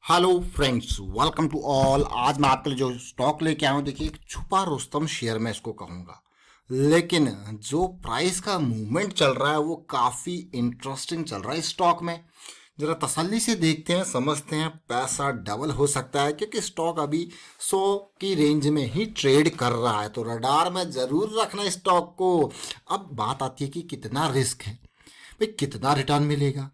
Hello friends, welcome to all. आज मैं आपके लिए जो स्टॉक लेके आया हूँ, देखिए एक छुपा रुस्तम शेयर मैं इसको कहूँगा। लेकिन जो प्राइस का मूवमेंट चल रहा है वो काफ़ी इंटरेस्टिंग चल रहा है। इस स्टॉक में जरा तसल्ली से देखते हैं, समझते हैं, पैसा डबल हो सकता है क्योंकि स्टॉक अभी 100 की रेंज में ही ट्रेड कर रहा है। तो रडार में ज़रूर रखना स्टॉक को। अब बात आती है कि कितना रिस्क है भाई, कितना रिटर्न मिलेगा,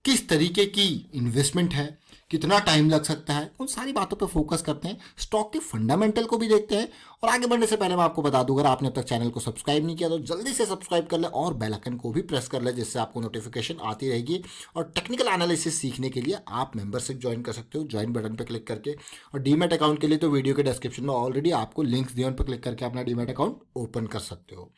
किस तरीके की इन्वेस्टमेंट है, कितना टाइम लग सकता है, उन सारी बातों पे फोकस करते हैं। स्टॉक के फंडामेंटल को भी देखते हैं। और आगे बढ़ने से पहले मैं आपको बता दूं, अगर आपने अब तक चैनल को सब्सक्राइब नहीं किया तो जल्दी से सब्सक्राइब कर ले और बेल आइकन को भी प्रेस कर ले, जिससे आपको नोटिफिकेशन आती रहेगी। और टेक्निकल एनालिसिस सीखने के लिए आप मेंबरशिप ज्वाइन कर सकते हो, ज्वाइन बटन पर क्लिक करके। और डीमैट अकाउंट के लिए तो वीडियो के डिस्क्रिप्शन में ऑलरेडी आपको लिंक्स दिए, उन पर क्लिक करके अपना डीमैट अकाउंट ओपन कर सकते हो।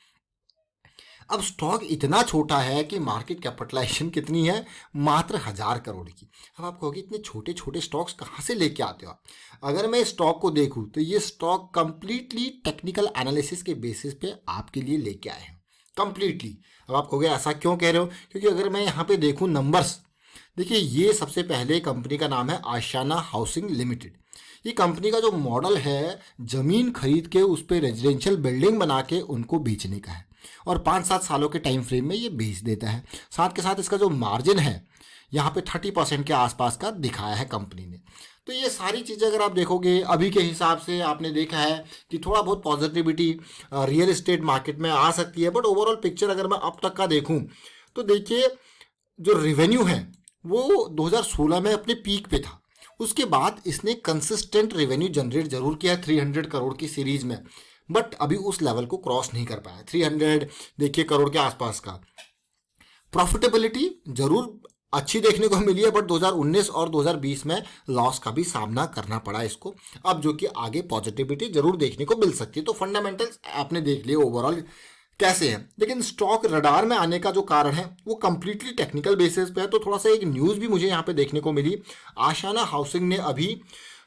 अब स्टॉक इतना छोटा है कि मार्केट कैपिटलाइजेशन कितनी है, मात्र 1,000 करोड़ की। अब आप कहोगे इतने छोटे छोटे स्टॉक्स कहाँ से लेके आते हो आप। अगर मैं स्टॉक को देखूं तो ये स्टॉक कंप्लीटली टेक्निकल एनालिसिस के बेसिस पे आपके लिए लेके आए हैं, कंप्लीटली। अब आप कहोगे ऐसा क्यों कह रहे हो, क्योंकि अगर मैं यहाँ पे देखूँ नंबर्स, देखिए ये सबसे पहले कंपनी का नाम है आशियाना हाउसिंग लिमिटेड। ये कंपनी का जो मॉडल है, जमीन खरीद के उस पर रेजिडेंशियल बिल्डिंग बना के उनको बेचने का है और 5-7 सालों के टाइम फ्रेम में ये बेच देता है। साथ के साथ इसका जो मार्जिन है यहाँ पे 30% के आसपास का दिखाया है कंपनी ने। तो ये सारी चीज़ें अगर आप देखोगे अभी के हिसाब से, आपने देखा है कि थोड़ा बहुत पॉजिटिविटी रियल एस्टेट मार्केट में आ सकती है। बट ओवरऑल पिक्चर अगर मैं अब तक का देखूं तो देखिए जो रेवेन्यू है वो 2016 में अपने पीक पे था। उसके बाद इसने कंसिस्टेंट रेवेन्यू जनरेट जरूर किया 300 करोड़ की सीरीज में, बट अभी उस लेवल को क्रॉस नहीं कर पाया। 300 देखिए करोड़ के आसपास का प्रॉफिटेबिलिटी जरूर अच्छी देखने को मिली है, बट 2019 और 2020 में लॉस का भी सामना करना पड़ा इसको। अब जो कि आगे पॉजिटिविटी जरूर देखने को मिल सकती है। तो फंडामेंटल्स आपने देख लिए ओवरऑल कैसे हैं, लेकिन स्टॉक रडार में आने का जो कारण है वो कंप्लीटली टेक्निकल बेसिस पे है। तो थोड़ा सा एक न्यूज़ भी मुझे यहाँ पे देखने को मिली। आशियाना हाउसिंग ने अभी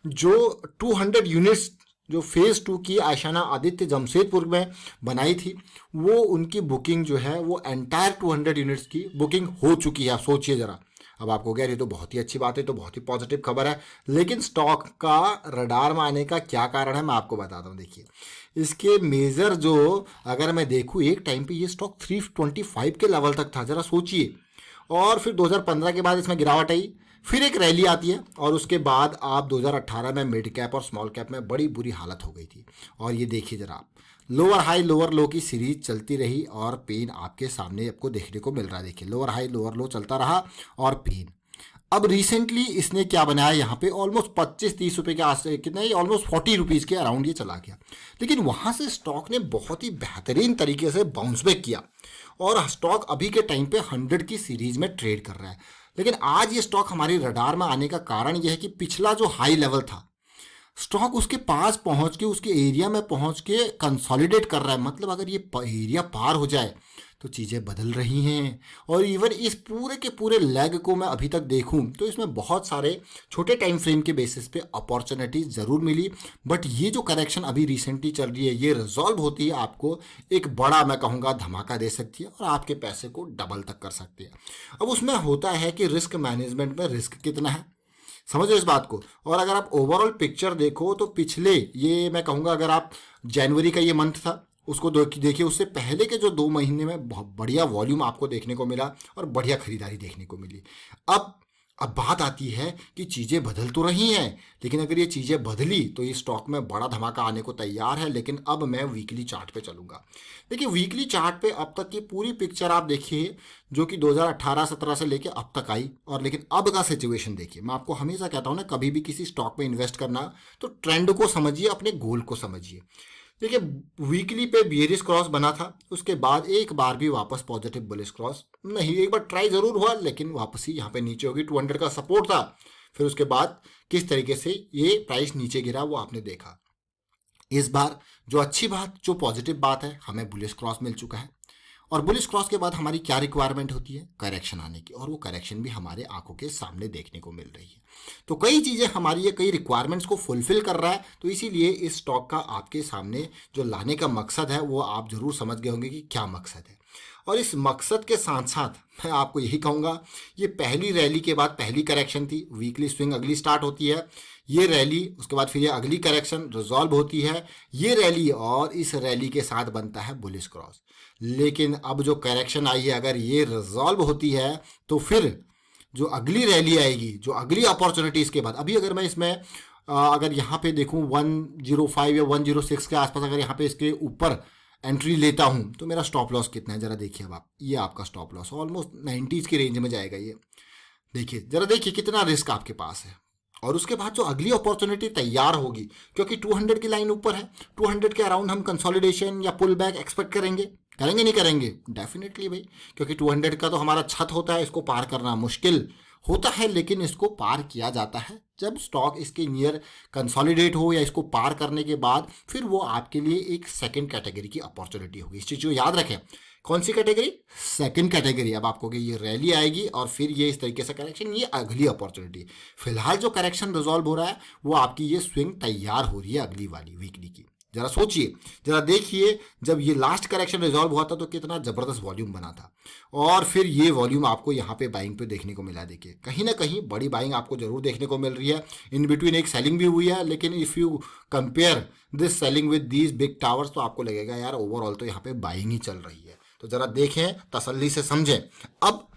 जो 200 यूनिट्स जो फेज़ 2 की आशियाना आदित्य जमशेदपुर में बनाई थी, वो उनकी बुकिंग जो है वो एंटायर 200 यूनिट्स की बुकिंग हो चुकी है। आप सोचिए ज़रा। अब आपको कह रही तो बहुत ही अच्छी बात है, तो बहुत ही पॉजिटिव खबर है। लेकिन स्टॉक का रडार में आने का क्या कारण है मैं आपको बताता हूँ। देखिए इसके मेजर जो, अगर मैं देखूँ एक टाइम पे ये स्टॉक 325 के लेवल तक था, ज़रा सोचिए। और फिर 2015 के बाद इसमें गिरावट आई, फिर एक रैली आती है और उसके बाद आप 2018 में मिड कैप और स्मॉल कैप में बड़ी बुरी हालत हो गई थी। और ये देखिए ज़रा आप, लोअर हाई लोअर लो की सीरीज चलती रही और पेन आपके सामने आपको देखने को मिल रहा है। देखिए लोअर हाई लोअर लो चलता रहा और पेन। अब रिसेंटली इसने क्या बनाया, यहाँ पे ऑलमोस्ट 25-30 रुपए के आस कितना, ये ऑलमोस्ट 40 रुपीज़ के अराउंड ये चला गया। लेकिन वहाँ से स्टॉक ने बहुत ही बेहतरीन तरीके से बाउंस बैक किया और स्टॉक अभी के टाइम पे 100 की सीरीज में ट्रेड कर रहा है। लेकिन आज ये स्टॉक हमारी रडार में आने का कारण यह है कि पिछला जो हाई लेवल था, स्टॉक उसके पास पहुंच के, उसके एरिया में पहुंच के कंसोलिडेट कर रहा है। मतलब अगर ये एरिया पार हो जाए तो चीज़ें बदल रही हैं। और इवन इस पूरे के पूरे लेग को मैं अभी तक देखूं तो इसमें बहुत सारे छोटे टाइम फ्रेम के बेसिस पे अपॉर्चुनिटीज ज़रूर मिली। बट ये जो करेक्शन अभी रिसेंटली चल रही है, ये रिजॉल्व होती है आपको एक बड़ा, मैं कहूँगा, धमाका दे सकती है और आपके पैसे को डबल तक कर सकती है। अब उसमें होता है कि रिस्क मैनेजमेंट में रिस्क कितना है, समझो इस बात को। और अगर आप ओवरऑल पिक्चर देखो तो पिछले, ये मैं कहूँगा, अगर आप जनवरी का ये मंथ था उसको देखिए, उससे पहले के जो 2 महीने में बहुत बढ़िया वॉल्यूम आपको देखने को मिला और बढ़िया खरीदारी देखने को मिली। अब बात आती है कि चीज़ें बदल तो रही हैं, लेकिन अगर ये चीज़ें बदली तो ये स्टॉक में बड़ा धमाका आने को तैयार है। लेकिन अब मैं वीकली चार्ट पे चलूँगा। देखिए वीकली चार्ट पे अब तक की पूरी पिक्चर आप देखिए, जो कि 2018-17 से लेके अब तक आई। और लेकिन अब का सिचुएशन देखिए। मैं आपको हमेशा कहता हूँ ना, कभी भी किसी स्टॉक में इन्वेस्ट करना तो ट्रेंड को समझिए, अपने गोल को समझिए। देखिए वीकली पे बियरिश क्रॉस बना था, उसके बाद एक बार भी वापस पॉजिटिव बुलिश क्रॉस नहीं, एक बार ट्राई जरूर हुआ लेकिन वापस ही यहाँ पे नीचे होगी। 200 का सपोर्ट था, फिर उसके बाद किस तरीके से ये प्राइस नीचे गिरा वो आपने देखा। इस बार जो अच्छी बात, जो पॉजिटिव बात है, हमें बुलिश क्रॉस मिल चुका है। और बुलिश क्रॉस के बाद हमारी क्या रिक्वायरमेंट होती है, करेक्शन आने की, और वो करेक्शन भी हमारे आंखों के सामने देखने को मिल रही है। तो कई चीज़ें हमारी ये कई रिक्वायरमेंट्स को फुलफिल कर रहा है। तो इसीलिए इस स्टॉक का आपके सामने जो लाने का मकसद है वो आप जरूर समझ गए होंगे कि क्या मकसद है। और इस मकसद के साथ साथ मैं आपको यही कहूँगा, ये पहली रैली के बाद पहली करेक्शन थी, वीकली स्विंग अगली स्टार्ट होती है, ये रैली उसके बाद फिर ये अगली करेक्शन रिजॉल्व होती है, ये रैली और इस रैली के साथ बनता है बुलिश क्रॉस। लेकिन अब जो करेक्शन आई है अगर ये रिजॉल्व होती है तो फिर जो अगली रैली आएगी, जो अगली अपॉर्चुनिटी इसके बाद, अभी अगर मैं इसमें अगर यहाँ पे देखूँ 105 या 106 के आसपास अगर यहाँ पे इसके ऊपर एंट्री लेता हूँ तो मेरा स्टॉप लॉस कितना है जरा देखिए। अब आप, ये आपका स्टॉप लॉस ऑलमोस्ट 90s की रेंज में जाएगा। ये देखिए, जरा देखिए कितना रिस्क आपके पास है। और उसके बाद जो अगली अपॉर्चुनिटी तैयार होगी, क्योंकि 200 की लाइन ऊपर है, 200 के अराउंड हम कंसोलिडेशन या पुल बैक एक्सपेक्ट करेंगे, करेंगे नहीं करेंगे? डेफिनेटली भाई, क्योंकि 200 का तो हमारा छत होता है, इसको पार करना मुश्किल होता है, लेकिन इसको पार किया जाता है जब स्टॉक इसके नियर कंसोलिडेट हो या इसको पार करने के बाद फिर वो आपके लिए एक सेकंड कैटेगरी की अपॉर्चुनिटी होगी। इस चीज़ को याद रखें। कौन सी कैटेगरी? Second category. अब आपको कि ये रैली आएगी और फिर ये इस तरीके से करेक्शन, ये अगली अपॉर्चुनिटी। फिलहाल जो करेक्शन रिजॉल्व हो रहा है वो आपकी ये स्विंग तैयार हो रही है अगली वाली वीकली की। जरा सोचिए, जरा देखिए, जब ये लास्ट करेक्शन रिजॉल्व हुआ था तो कितना जबरदस्त वॉल्यूम बना था, और फिर ये वॉल्यूम आपको यहाँ पे बाइंग पे देखने को मिला। देखिए कहीं ना कहीं बड़ी बाइंग आपको जरूर देखने को मिल रही है, इन बिटवीन एक सेलिंग भी हुई है, लेकिन if you compare this selling with these big towers तो आपको लगेगा यार ओवरऑल तो यहाँ पे बाइंग ही चल रही है। तो जरा देखें, तसल्ली से समझें। अब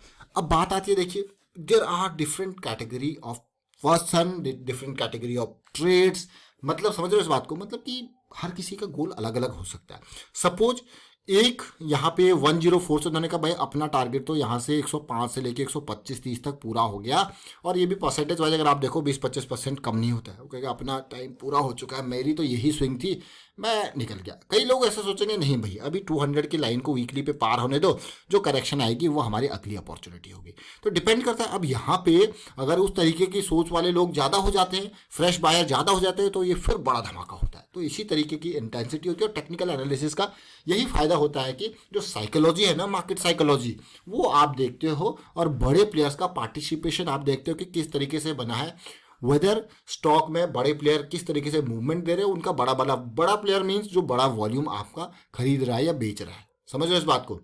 बात आती है, देखिए there are different category of person, different category of trades. मतलब समझ रहे हो इस बात को? मतलब कि हर किसी का गोल अलग अलग हो सकता है। सपोज एक यहाँ पे 104 से उन्होंने कहा भाई अपना टारगेट तो यहाँ से 105 से लेके 125-30 तक पूरा हो गया, और ये भी परसेंटेज वाइज अगर आप देखो 20-25% कम नहीं होता है। वो कहेगा अपना टाइम पूरा हो चुका है, मेरी तो यही स्विंग थी, मैं निकल गया। कई लोग ऐसा सोचेंगे नहीं भाई अभी 200 की लाइन को वीकली पे पार होने दो, जो करेक्शन आएगी वो हमारी अगली अपॉर्चुनिटी होगी। तो डिपेंड करता है। अब यहाँ पे अगर उस तरीके की सोच वाले लोग ज़्यादा हो जाते हैं, फ्रेश बायर ज़्यादा हो जाते हैं, तो ये फिर बड़ा धमाका होता है। तो इसी तरीके की इंटेंसिटी होती है, और टेक्निकल एनालिसिस का यही फायदा होता है कि जो साइकोलॉजी है ना, मार्केट साइकोलॉजी, वो आप देखते हो, और बड़े प्लेयर्स का पार्टिसिपेशन आप देखते हो कि किस तरीके से बना है। वेदर स्टॉक में बड़े प्लेयर किस तरीके से मूवमेंट दे रहे हो, उनका बड़ा प्लेयर मीन्स जो बड़ा वॉल्यूम आपका खरीद रहा है या बेच रहा है। समझ रहे हो इस बात को?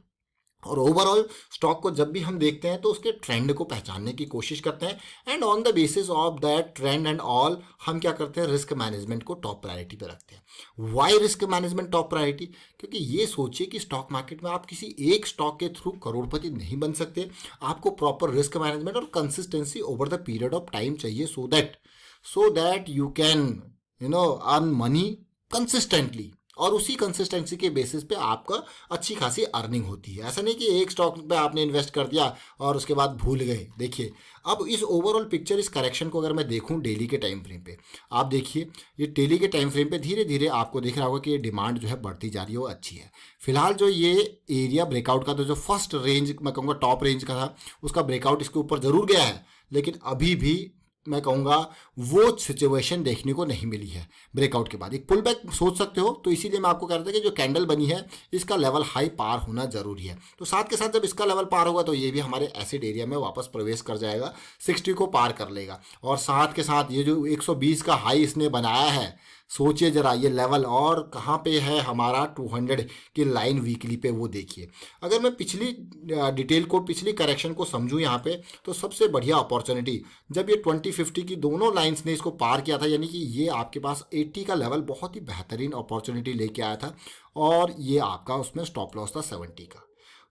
और ओवरऑल स्टॉक को जब भी हम देखते हैं तो उसके ट्रेंड को पहचानने की कोशिश करते हैं, and on the basis of that trend and all हम क्या करते हैं, रिस्क मैनेजमेंट को टॉप प्रायोरिटी पे रखते हैं। Why risk management top priority? क्योंकि ये सोचिए कि स्टॉक मार्केट में आप किसी एक स्टॉक के थ्रू करोड़पति नहीं बन सकते। आपको प्रॉपर रिस्क मैनेजमेंट और consistency over the period of time चाहिए, so that you can earn money consistently, और उसी कंसिस्टेंसी के बेसिस पे आपका अच्छी खासी अर्निंग होती है। ऐसा नहीं कि एक स्टॉक पे आपने इन्वेस्ट कर दिया और उसके बाद भूल गए। देखिए अब इस ओवरऑल पिक्चर, इस करेक्शन को अगर मैं देखूं डेली के टाइम फ्रेम पे, आप देखिए ये डेली के टाइम फ्रेम पे धीरे धीरे आपको दिख रहा होगा कि ये डिमांड जो है बढ़ती जा रही है, वो अच्छी है। फिलहाल जो ये एरिया ब्रेकआउट का, तो जो फर्स्ट रेंज मैं कहूँगा टॉप रेंज का था, उसका ब्रेकआउट इसके ऊपर जरूर गया है, लेकिन अभी भी मैं कहूँगा वो सिचुएशन देखने को नहीं मिली है। ब्रेकआउट के बाद एक पुल बैक सोच सकते हो, तो इसीलिए मैं आपको कह रहा था कि जो कैंडल बनी है इसका लेवल हाई पार होना जरूरी है। तो साथ के साथ जब इसका लेवल पार होगा तो ये भी हमारे एसिड एरिया में वापस प्रवेश कर जाएगा, 60 को पार कर लेगा। और साथ के साथ ये जो 120 का हाई इसने बनाया है, सोचिए जरा ये लेवल और कहाँ पे है हमारा 200 की लाइन वीकली पे, वो देखिए। अगर मैं पिछली डिटेल को, पिछली करेक्शन को समझूं यहाँ पे, तो सबसे बढ़िया अपॉर्चुनिटी जब ये 20-50 की दोनों लाइंस ने इसको पार किया था, यानी कि ये आपके पास 80 का लेवल बहुत ही बेहतरीन अपॉर्चुनिटी लेके आया था, और ये आपका उसमें स्टॉप लॉस था 70 का।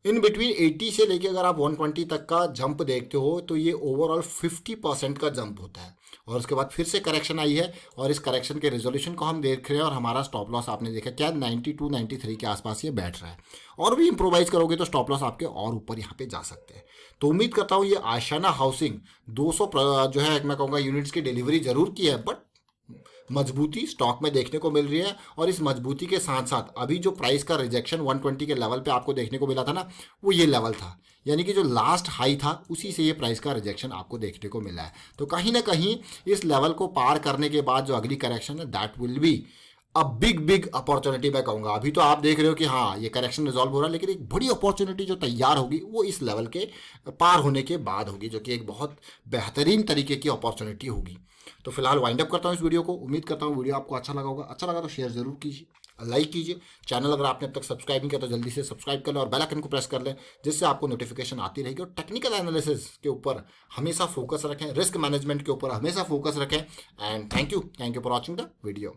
इन बिटवीन 80 से लेके अगर आप 120 तक का जंप देखते हो तो ये ओवरऑल 50% का जंप होता है, और उसके बाद फिर से करेक्शन आई है, और इस करेक्शन के रेजोल्यूशन को हम देख रहे हैं, और हमारा स्टॉप लॉस आपने देखा क्या 92-93 के आसपास ये बैठ रहा है। और भी इंप्रोवाइज करोगे तो स्टॉप लॉस आपके और ऊपर यहाँ पे जा सकते हैं। तो उम्मीद करता हूँ ये आशियाना हाउसिंग 200 जो है मैं कहूँगा यूनिट्स की डिलीवरी जरूर की है, बट मजबूती स्टॉक में देखने को मिल रही है। और इस मजबूती के साथ साथ अभी जो प्राइस का रिजेक्शन 120 के लेवल पे आपको देखने को मिला था ना, वो ये लेवल था, यानी कि जो लास्ट हाई था उसी से ये प्राइस का रिजेक्शन आपको देखने को मिला है। तो कहीं ना कहीं इस लेवल को पार करने के बाद जो अगली करेक्शन है that will be a big opportunity मैं कहूँगा। अभी तो आप देख रहे हो कि हाँ ये करेक्शन रिजॉल्व हो रहा है, लेकिन एक बड़ी अपॉर्चुनिटी जो तैयार होगी वो इस लेवल के पार होने के बाद होगी, जो कि एक बहुत बेहतरीन तरीके की अपॉर्चुनिटी होगी। तो फिलहाल वाइंड अप करता हूँ इस वीडियो को। उम्मीद करता हूँ वीडियो आपको अच्छा लगा होगा। अच्छा लगा तो शेयर जरूर कीजिए। लाइक कीजिए। चैनल अगर आपने अब तक सब्सक्राइब नहीं किया तो जल्दी से सब्सक्राइब कर लें और बेल आइकन को प्रेस कर लें, जिससे आपको नोटिफिकेशन आती रहेगी। और टेक्निकल एनालिसिस के ऊपर हमेशा फोकस रखें, रिस्क मैनेजमेंट के ऊपर हमेशा फोकस रखें। And thank you for watching the video.